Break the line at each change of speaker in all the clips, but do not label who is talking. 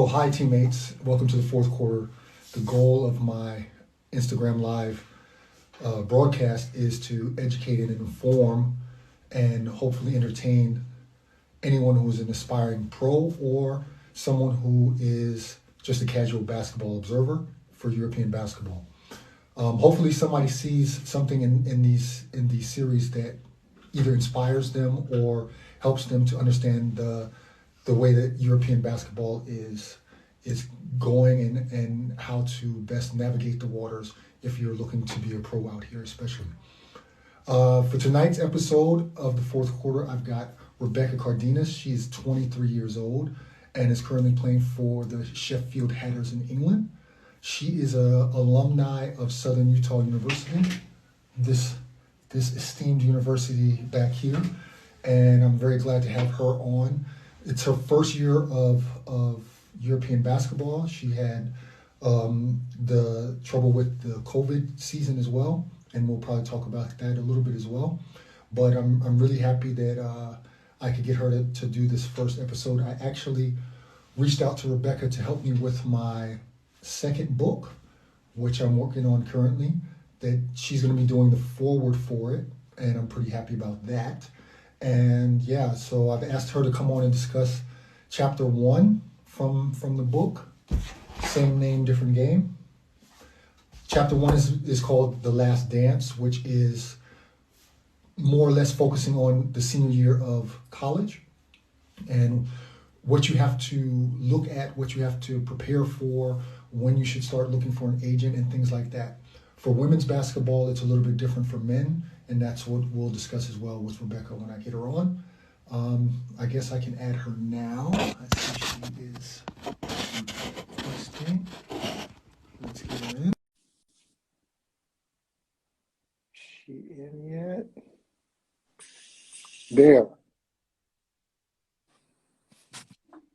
So hi teammates, welcome to the fourth quarter. The goal of my Instagram Live broadcast is to educate and inform and hopefully entertain anyone who is an aspiring pro or someone who is just a casual basketball observer for European basketball. Hopefully somebody sees something in these series that either inspires them or helps them to understand the way that European basketball is going and how to best navigate the waters if you're looking to be a pro out here, especially. For tonight's episode of the fourth quarter, I've got Rebecca Cardenas. She's 23 years old and is currently playing for the Sheffield Hatters in England. She is an alumni of Southern Utah University, this esteemed university back here, and I'm very glad to have her on. It's her first year of European basketball. She had the trouble with the COVID season as well, and we'll probably talk about that a little bit as well. But I'm really happy that I could get her to do this first episode. I actually reached out to Rebecca to help me with my second book, which I'm working on currently, that she's going to be doing the foreword for it, and I'm pretty happy about that. And yeah, so I've asked her to come on and discuss chapter 1 from the book, same name, different game. Chapter 1 is called The Last Dance, which is more or less focusing on the senior year of college and what you have to look at, what you have to prepare for, when you should start looking for an agent and things like that. For women's basketball, it's a little bit different from men, and that's what we'll discuss as well with Rebecca when I get her on. I guess I can add her now. I see she is requesting. Let's get her in. She in yet? There.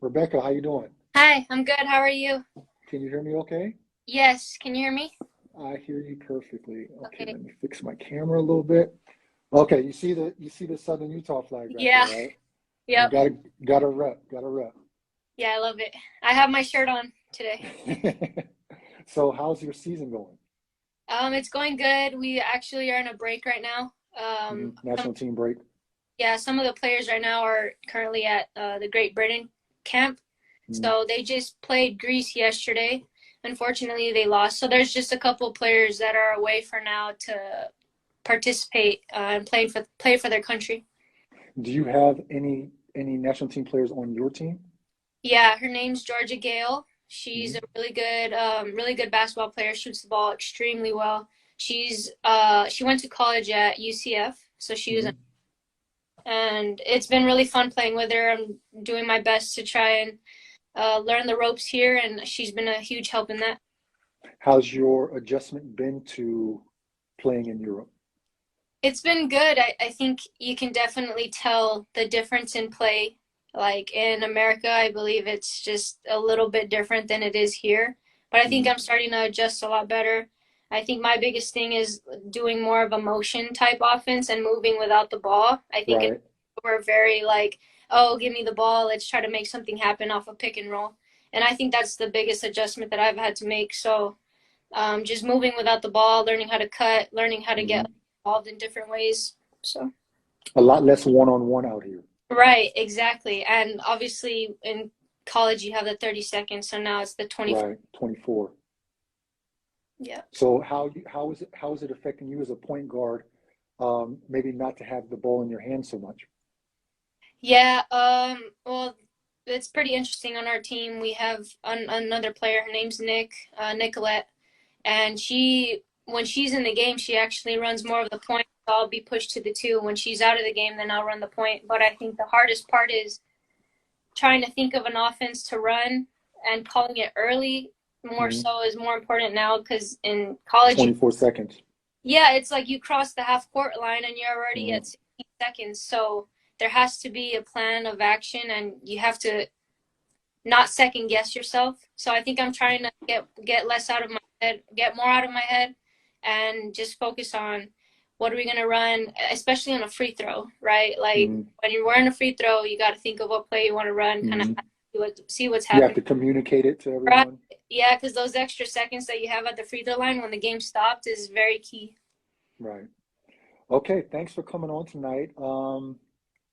Rebecca, how you doing?
Hi, I'm good. How are you?
Can you hear me okay?
Yes, can you hear me?
I hear you perfectly. Okay,
Okay.
let me fix my camera a little bit. Okay, you see the Southern Utah flag right
Yeah.
there, right?
Yep.
Gotta rep.
Yeah, I love it. I have my shirt on today.
So how's your season going?
It's going good. We actually are in a break right now.
National team break.
Yeah, some of the players right now are currently at the Great Britain camp. So they just played Greece yesterday. Unfortunately, they lost. So there's just a couple players that are away for now to participate and play for their country.
Do you have any national team players on your team?
Yeah, her name's Georgia Gale. She's a really good basketball player. Shoots the ball extremely well. She went to college at UCF, so she was, and it's been really fun playing with her. I'm doing my best to try and learn the ropes here, and she's been a huge help in that.
How's your adjustment been to playing in Europe?
It's been good. I think you can definitely tell the difference in play. Like in America, I believe it's just a little bit different than it is here. But I think I'm starting to adjust a lot better. I think my biggest thing is doing more of a motion type offense and moving without the ball. I think we're very like, oh, give me the ball. Let's try to make something happen off a pick and roll. And I think that's the biggest adjustment that I've had to make. So just moving without the ball, learning how to cut, learning how to get involved in different ways. So
a lot less one-on-one out here.
Right, exactly. And obviously in college you have the 30 seconds, so now it's the 24.
Right, 24.
Yeah.
So how is it affecting you as a point guard, maybe not to have the ball in your hand so much?
Yeah, well, it's pretty interesting. On our team we have another player. Her name's Nicolette, and when she's in the game, she actually runs more of the point. I'll be pushed to the 2. When she's out of the game, then I'll run the point. But I think the hardest part is trying to think of an offense to run and calling it early more so is more important now, because in college
24 seconds.
Yeah, it's like you cross the half court line and you're already at 16 seconds. So there has to be a plan of action, and you have to not second guess yourself. So I think I'm trying to get less out of my head, get more out of my head, and just focus on what are we going to run, especially on a free throw, right? Like when you're wearing a free throw, you got to think of what play you want to run, kind of see what's
You have
happening.
to communicate it to
Right.
everyone.
Yeah, because those extra seconds that you have at the free throw line when the game stopped is very key.
Right. Okay, thanks for coming on tonight.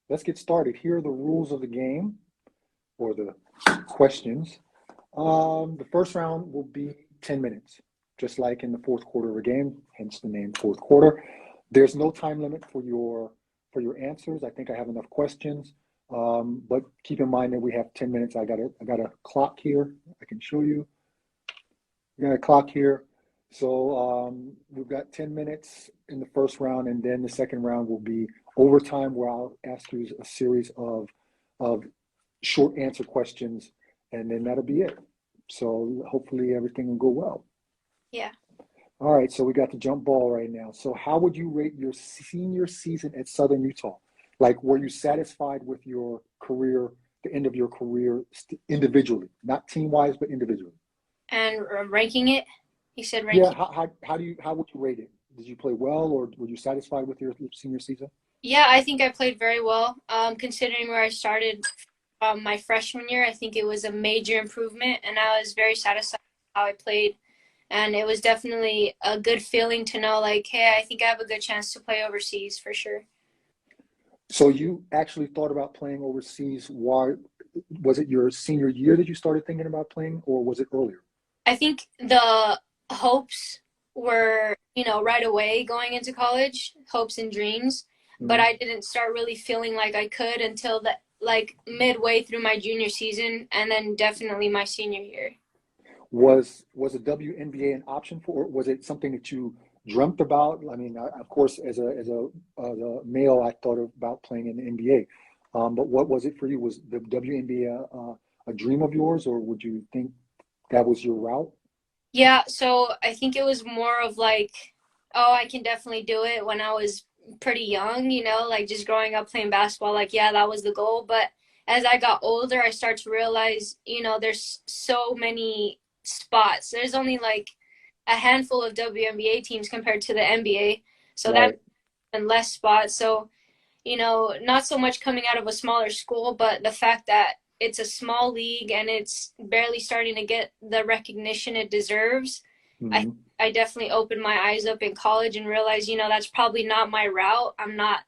Let's get started. Here are the rules of the game, or the questions. The first round will be 10 minutes, just like in the fourth quarter of a game, hence the name fourth quarter. There's no time limit for your answers. I think I have enough questions. But keep in mind that we have 10 minutes. I got a clock here. I can show you. We got a clock here. So we've got 10 minutes in the first round, and then the second round will be overtime, where I'll ask you a series of short answer questions, and then that'll be it. So hopefully everything will go well.
Yeah.
All right, so we got the jump ball right now. So how would you rate your senior season at Southern Utah? Like, were you satisfied with your career, the end of your career individually, not team-wise, but individually?
And ranking it, you said
Yeah,
ranking.
how would you rate it? Did you play well, or were you satisfied with your senior season?
Yeah, I think I played very well. Considering where I started my freshman year, I think it was a major improvement, and I was very satisfied with how I played. And it was definitely a good feeling to know, like, hey, I think I have a good chance to play overseas for sure.
So you actually thought about playing overseas. Why was it your senior year that you started thinking about playing, or was it earlier?
I think the hopes were, right away going into college, hopes and dreams, but
Mhm.
I didn't start really feeling like I could until like midway through my junior season and then definitely my senior year.
Was a WNBA an option for, or was it something that you dreamt about? I mean, of course, as a male, I thought about playing in the NBA. But what was it for you? Was the WNBA a dream of yours, or would you think that was your route?
Yeah, so I think it was more of like, oh, I can definitely do it when I was pretty young, like just growing up playing basketball, like, yeah, that was the goal. But as I got older, I start to realize, there's so many spots. There's only like a handful of WNBA teams compared to the NBA. So that
Right.
and less spots. So, not so much coming out of a smaller school, but the fact that it's a small league and it's barely starting to get the recognition it deserves. I
Hmm.
I definitely opened my eyes up in college and realized, that's probably not my route. I'm not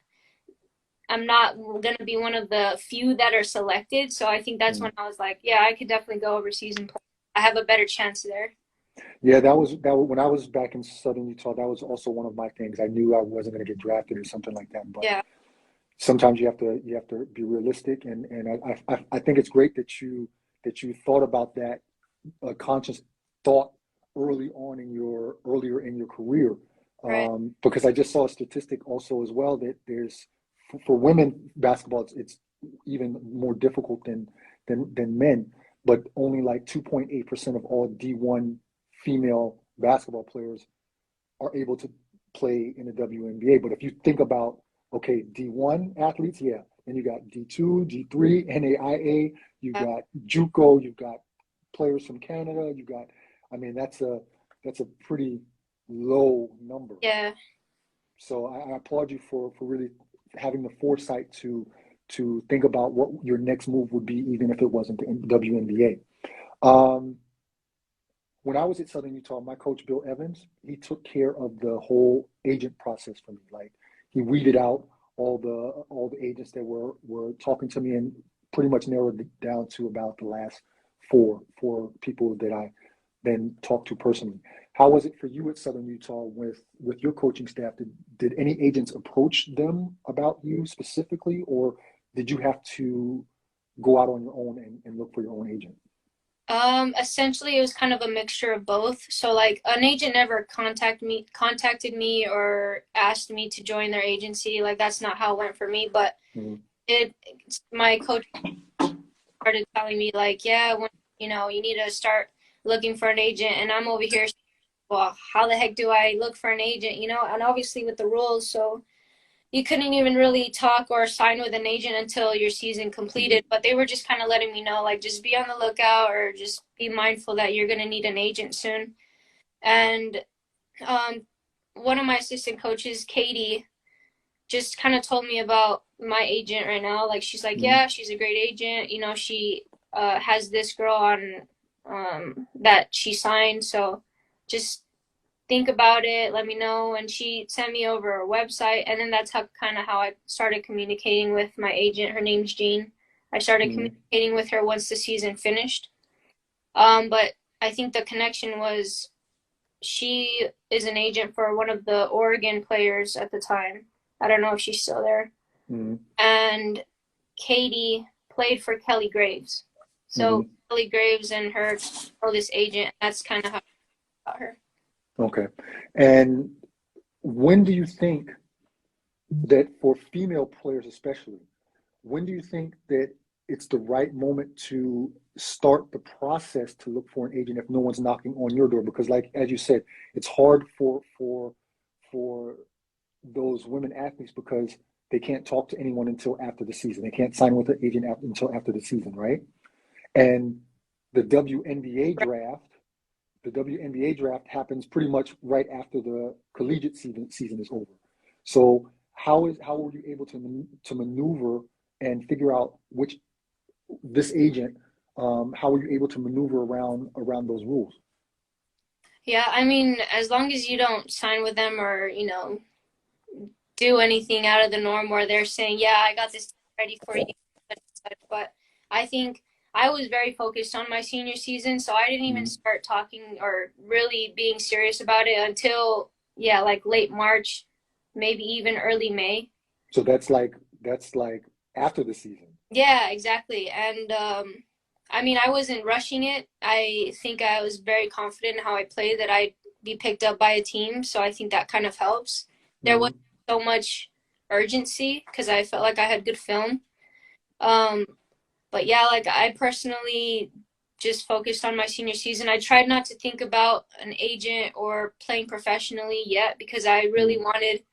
going to be one of the few that are selected. So I think that's when I was like, yeah, I could definitely go overseas and play. I have a better chance there.
Yeah, when I was back in Southern Utah. That was also one of my things. I knew I wasn't going to get drafted or something like that, but
Yeah.
sometimes you have to be realistic, and I think it's great that you thought about that, conscious thought earlier in your career,
Right.
because I just saw a statistic also as well that there's, for women basketball, it's even more difficult than men, but only like 2.8% of all D1 female basketball players are able to play in the WNBA. But if you think about, okay, D1 athletes, yeah, then you got D2, D3, NAIA, you
Yeah.
got JUCO, you've got players from Canada, you got, I mean, that's a pretty low number.
Yeah.
So I applaud you for really having the foresight to think about what your next move would be, even if it wasn't the WNBA. When I was at Southern Utah, my coach Bill Evans, he took care of the whole agent process for me. Like, he weeded out all the agents that were talking to me, and pretty much narrowed it down to about the last four people that I then talked to personally. How was it for you at Southern Utah with your coaching staff? Did any agents approach them about you specifically, or did you have to go out on your own and look for your own agent?
Essentially it was kind of a mixture of both. So like an agent never contacted me or asked me to join their agency. Like that's not how it went for me. But
Mhm.
it my coach started telling me like, yeah, when you need to start looking for an agent and I'm over here, well, how the heck do I look for an agent? And obviously with the rules, so you couldn't even really talk or sign with an agent until your season
Mhm.
completed. But they were just kind of letting me know, like, just be on the lookout or just be mindful that you're going to need an agent soon. And um, one of my assistant coaches, Katie, just kind of told me about my agent right now. Like, she's like,
Mhm.
yeah, she's a great agent. She has this girl on that she signed. So just think about it, let me know. And she sent me over a website, and then that's how I started communicating with my agent. Her name's Jean. I started communicating with her once the season finished. But I think the connection was, she is an agent for one of the Oregon players at the time. I don't know if she's still there. And Katie played for Kelly Graves. So Kelly Graves and her know this agent. That's kind of how I got her.
Okay. And when do you think that, for female players especially, when do you think that it's the right moment to start the process to look for an agent if no one's knocking on your door? Because, like, as you said, it's hard for those women athletes because they can't talk to anyone until after the season. They can't sign with an agent until after the season, right? And the WNBA draft happens pretty much right after the collegiate season is over. So how were you able to maneuver and figure out this agent? How were you able to maneuver around those rules?
Yeah, I mean, as long as you don't sign with them or do anything out of the norm where they're saying, yeah, I got this ready for you. But I think I was very focused on my senior season, so I didn't even start talking or really being serious about it until, like late March, maybe even early May.
So that's like after the season.
Yeah, exactly. And I mean, I wasn't rushing it. I think I was very confident in how I played that I'd be picked up by a team, so I think that kind of helps. There wasn't so much urgency because I felt like I had good film. But yeah, like I personally just focused on my senior season. I tried not to think about an agent or playing professionally yet because I really wanted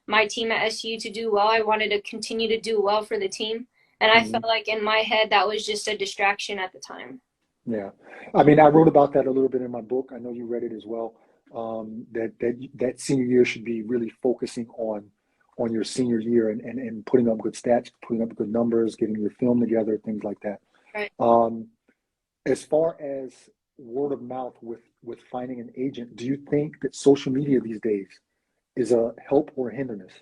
my team at SU to do well. I wanted to continue to do well for the team. And I felt like in my head that was just a distraction at the time.
Yeah. I mean, I wrote about that a little bit in my book. I know you read it as well. That senior year should be really focusing on your senior year and putting up good stats, putting up good numbers, getting your film together, things like that.
Right.
As far as word of mouth with finding an agent, do you think that social media these days is a help or a hindrance?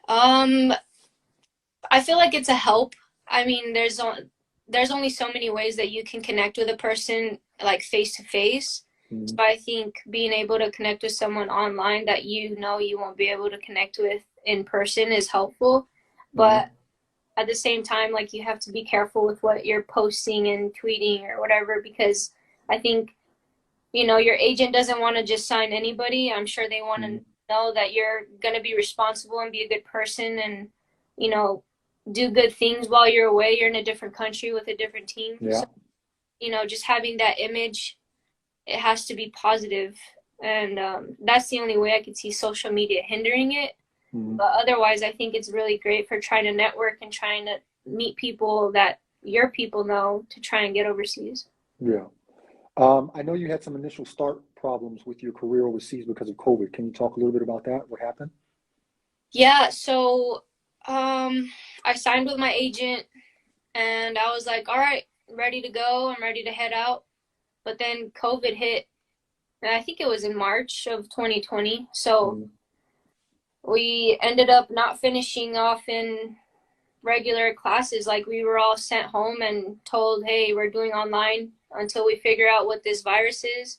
I feel like it's a help. I mean, there's only so many ways that you can connect with a person, like face to face. So I think being able to connect with someone online that you won't be able to connect with in person is helpful. But at the same time, like, you have to be careful with what you're posting and tweeting or whatever, because I think, your agent doesn't want to just sign anybody. I'm sure they want to know that you're going to be responsible and be a good person and, do good things while you're away. You're in a different country with a different team.
Yeah.
So, just having that image, it has to be positive. And that's the only way I could see social media hindering it. But otherwise, I think it's really great for trying to network and trying to meet people that your people know to try and get overseas.
Yeah. I know you had some initial start problems with your career overseas because of COVID. Can you talk a little bit about that? What happened?
Yeah, so I signed with my agent and I was like, all right, ready to go. I'm ready to head out. But then COVID hit, and I think it was in March of 2020. So we ended up not finishing off in regular classes. Like, we were all sent home and told, hey, we're doing online until we figure out what this virus is.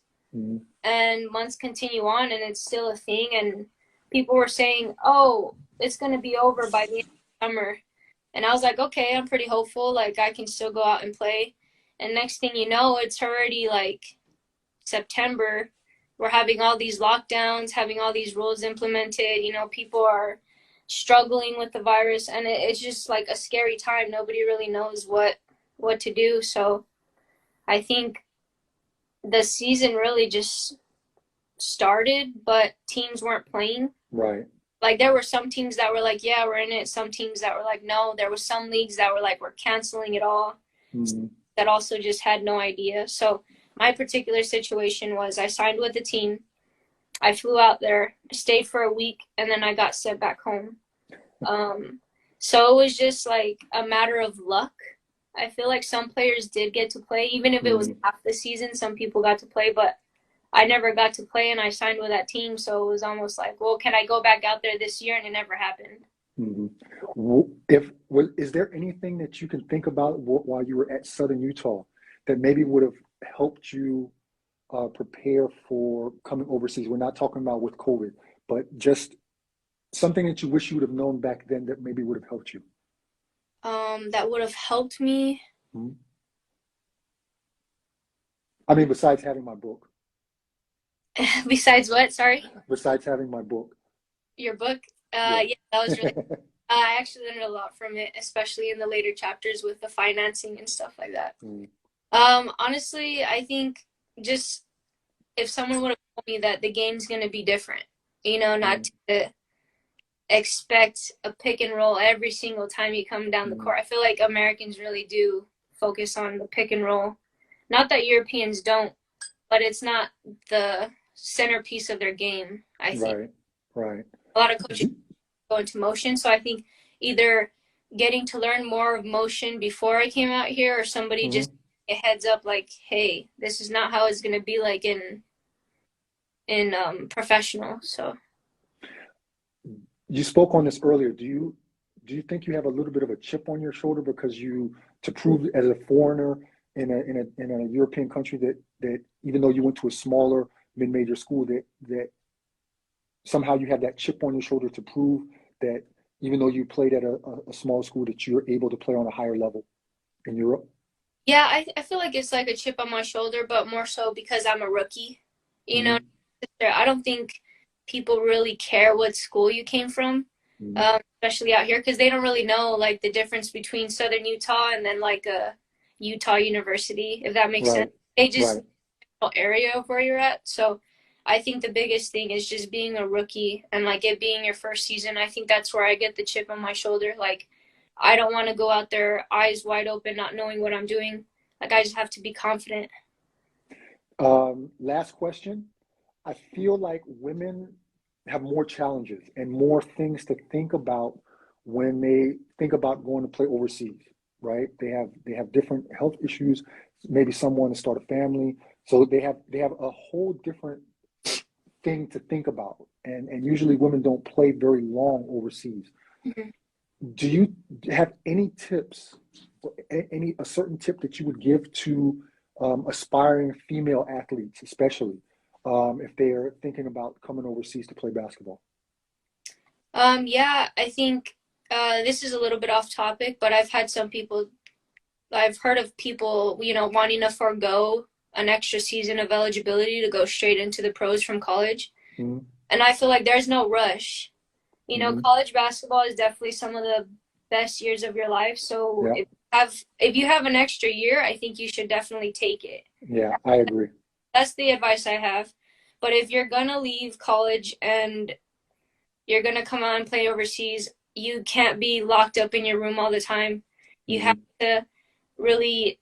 And months continue on and it's still a thing. And people were saying, oh, it's going to be over by the end of summer. And I was like, okay, I'm pretty hopeful. Like, I can still go out and play. And next thing you know, it's already like September. We're having all these lockdowns, having all these rules implemented. People are struggling with the virus, and it's just like a scary time. Nobody really knows what to do. So I think the season really just started, but teams weren't playing.
Right.
Like, there were some teams that were like, yeah, we're in it. Some teams that were like, no. There were some leagues that were like, we're canceling it all. That also just had no idea. So my particular situation was I signed with the team. I flew out there, stayed for a week, and then I got sent back home. So it was just like a matter of luck. I feel like some players did get to play, even if it was
Mm-hmm.
half the season, some people got to play, but I never got to play and I signed with that team. So it was almost like, well, can I go back out there this year? And it never happened.
Is there anything that you can think about while you were at Southern Utah that maybe would have helped you prepare for coming overseas? We're not talking about with COVID, but just something that you wish you would have known back then that maybe would have helped you.
That would have helped me.
Mhm. I mean, besides having my book.
Besides what? Sorry?
Besides having my book.
Your book?
Yeah.
Yeah, that was really, I actually learned a lot from it, especially in the later chapters with the financing and stuff like that.
Mm.
Honestly, I think just if someone would have told me that the game's going to be different, not to expect a pick and roll every single time you come down the court. I feel like Americans really do focus on the pick and roll. Not that Europeans don't, but it's not the centerpiece of their game, I think.
Right.
A lot of coaches go into motion, so I think either getting to learn more of motion before I came out here or somebody just a heads up like, hey, this is not how it's going to be like in professional. So
you spoke on this earlier. Do you think you have a little bit of a chip on your shoulder because to prove as a foreigner in a European country that even though you went to a smaller mid-major school that somehow you have that chip on your shoulder to prove that even though you played at a small school that you're able to play on a higher level in Europe?
Yeah, I feel like it's like a chip on my shoulder, but more so because I'm a rookie. I don't think people really care what school you came from, especially out here, because they don't really know like the difference between Southern Utah and then like a Utah University, if that makes sense. They just know area of where you're at. So I think the biggest thing is just being a rookie and like it being your first season. I think that's where I get the chip on my shoulder. Like, I don't want to go out there eyes wide open, not knowing what I'm doing. Like, I just have to be confident.
Last question. I feel like women have more challenges and more things to think about when they think about going to play overseas, right? They have different health issues. Maybe some want to start a family, so they have a whole different thing to think about. And usually women don't play very long overseas. Do you have any tips, a certain tip that you would give to aspiring female athletes, especially if they are thinking about coming overseas to play basketball?
Yeah, I think this is a little bit off topic, but I've heard of people, wanting to forego an extra season of eligibility to go straight into the pros from college. And I feel like there's no rush. College basketball is definitely some of the best years of your life. So if you have an extra year, I think you should definitely take it.
Yeah, I agree.
That's the advice I have. But if you're going to leave college and you're going to come out and play overseas, you can't be locked up in your room all the time. You have to really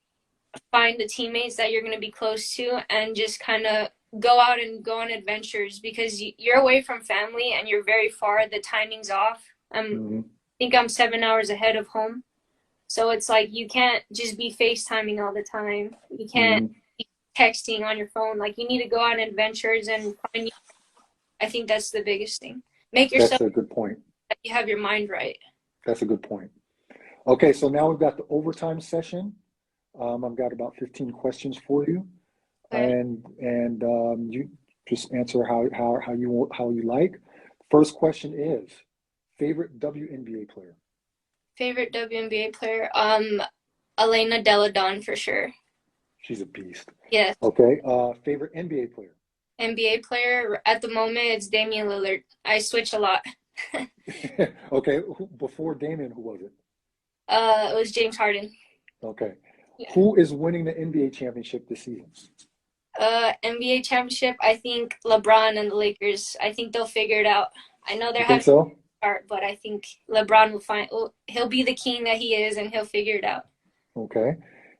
find the teammates that you're going to be close to and just kind of go out and go on adventures, because you're away from family and you're very far. The timing's off. I think I'm 7 hours ahead of home. So it's like you can't just be FaceTiming all the time. You can't be texting on your phone. Like, you need to go on adventures and find. I think that's the biggest thing. Make yourself.
That's a good point.
That you have your mind right.
That's a good point. Okay, so now we've got the overtime session. I've got about 15 questions for you, and you just answer how you like. First question is favorite WNBA player.
Favorite WNBA player, Elena Delle Donne for sure.
She's a beast.
Yes.
Okay. Favorite NBA player.
NBA player at the moment, it's Damian Lillard. I switch a lot.
Okay. Before Damian, who was it?
It was James Harden.
Okay. Yeah. Who is winning the NBA championship this season?
NBA championship, I think LeBron and the Lakers. I think they'll figure it out. I know they're
having so?
Start, but I think LeBron will he'll be the king that he is, and he'll figure it out.
Okay.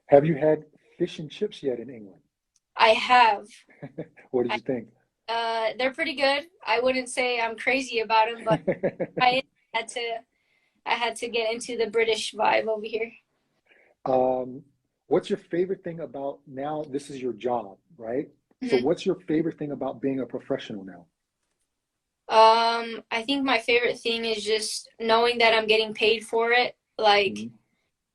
Have you had fish and chips yet in England?
I have.
What did you think?
They're pretty good. I wouldn't say I'm crazy about them, but I had to get into the British vibe over here.
What's your favorite thing about now? This is your job, right? So
Mhm.
what's your favorite thing about being a professional now?
I think my favorite thing is just knowing that I'm getting paid for it. Like
Mhm.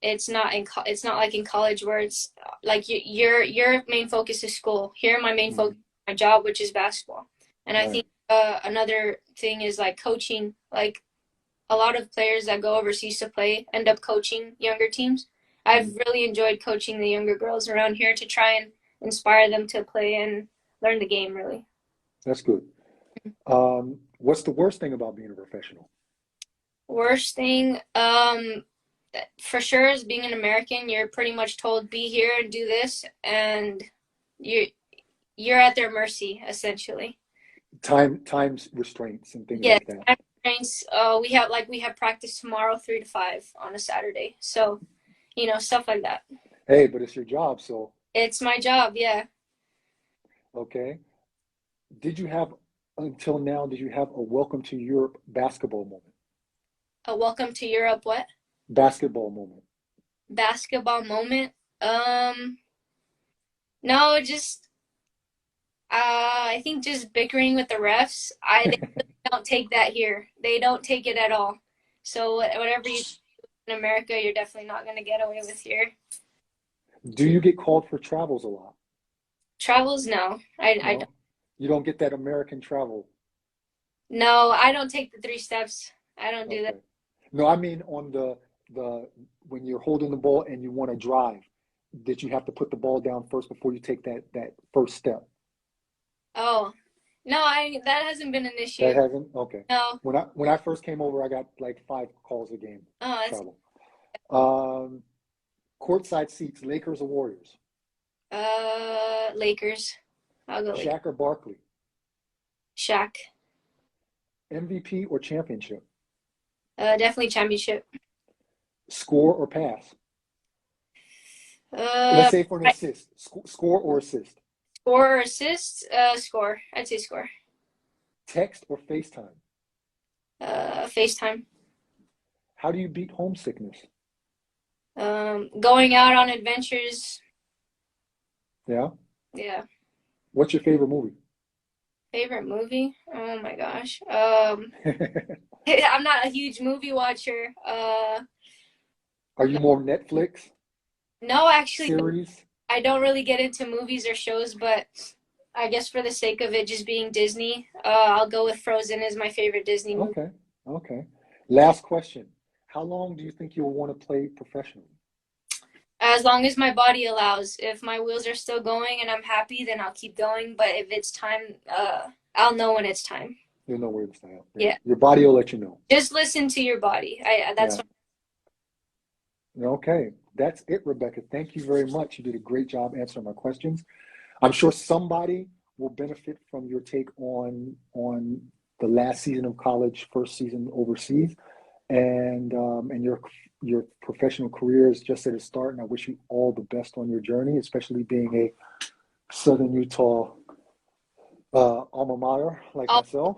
it's not like in college where it's like your main focus is school. Here, my main focus
Mhm.
is my job, which is basketball. And I
Right.
think another thing is like coaching. Like a lot of players that go overseas to play end up coaching younger teams. I've
Mhm.
really enjoyed coaching the younger girls around here to try and inspire them to play and learn the game, really.
That's good. What's the worst thing about being a professional?
Worst thing, for sure is being an American. You're pretty much told be here and do this, and you you're at their mercy essentially.
Times restraints and things
Yeah,
like that.
time constraints. We have practice tomorrow, 3 to 5 on a Saturday. So stuff like that.
Hey, but it's your job, so
It's my job. Yeah.
okay. Did you have until now, did you have a welcome to Europe basketball moment?
A welcome to Europe. What
Basketball moment.
basketball moment? Um, no, just I think just bickering with the refs. They don't take that here. They don't take it at all. So whatever you do in America, you're definitely not going to get away with here.
Do you get called for travels a lot?
Travels, no. I don't.
No? You don't get that American travel.
No, I don't take the 3 steps. I don't do that.
Okay. No, I mean on the when you're holding the ball and you want to drive, did you have to put the ball down first before you take that first step?
Oh, no, I that hasn't been an
That
issue.
hasn't? Okay.
No.
When I first came over, I got like 5 calls a game
Oh, that's
travel. Um, Courtside seats, Lakers or Warriors?
Lakers. I'll go Lakers.
Shaq or Barkley?
Shaq.
MVP or championship?
Definitely championship.
Score or pass?
Uh,
Let's say for an assist. Score or assist?
Score or assist? Score. I'd say score.
Text or FaceTime?
FaceTime.
How do you beat homesickness?
Going out on adventures.
Yeah.
Yeah.
What's your favorite movie?
Favorite movie? Oh my gosh. I'm not a huge movie watcher.
Are you more Netflix,
No, actually,
series?
I don't really get into movies or shows, but I guess for the sake of it just being Disney, I'll go with Frozen as my favorite Disney movie.
Okay. Okay. Last question. How long do you think you'll want to play professionally?
As long as my body allows. If my wheels are still going and I'm happy, then I'll keep going. But if it's time, I'll know when it's time.
You'll know where to stay. Yeah.
Yeah.
Your body will let you know.
Just listen to your body. That's
Yeah. Okay. That's it, Rebecca. Thank you very much. You did a great job answering my questions. I'm sure somebody will benefit from your take on the last season of college, first season overseas, and your professional career is just at its start. And I wish you all the best on your journey, especially being a Southern Utah alma mater like
all.
myself.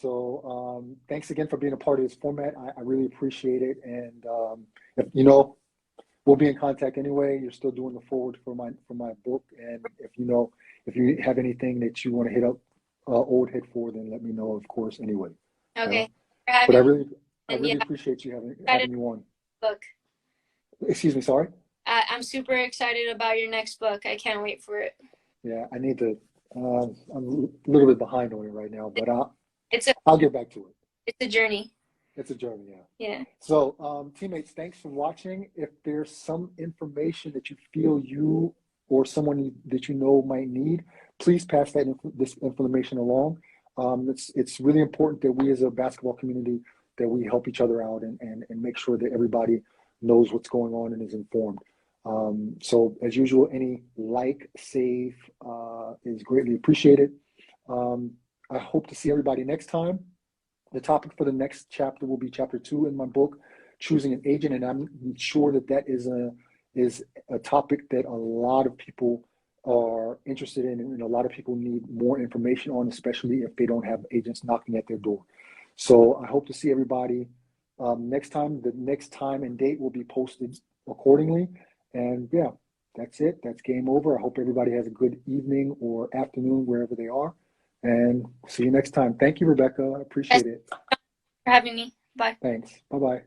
So thanks again for being a part of this format. I really appreciate it. And if, we'll be in contact anyway. You're still doing the forward for my book, and if you have anything that you want to hit up old head for, then let me know, of course. Anyway,
Okay. For
but
having me.
I
And
really
yeah,
appreciate you
excited
having you on.
book.
Excuse me, sorry.
I'm super excited about your next book. I can't wait for it.
Yeah, I need to. I'm a little bit behind on it right now, but
It's a
I'll get back to it.
it's a journey.
It's a journey, yeah.
Yeah.
So, teammates, thanks for watching. If there's some information that you feel you or someone that you know might need, please pass this information along. It's really important that we as a basketball community, that we help each other out and make sure that everybody knows what's going on and is informed. So as usual, any save is greatly appreciated. I hope to see everybody next time. The topic for the next chapter will be chapter 2 in my book, Choosing an Agent, and I'm sure that is a topic that a lot of people are interested in, and a lot of people need more information on, especially if they don't have agents knocking at their door. So I hope to see everybody next time. The next time and date will be posted accordingly. And yeah, that's it. That's game over. I hope everybody has a good evening or afternoon wherever they are. And see you next time. Thank you, Rebecca. I appreciate it.
For having me. Bye.
Thanks. Bye-bye.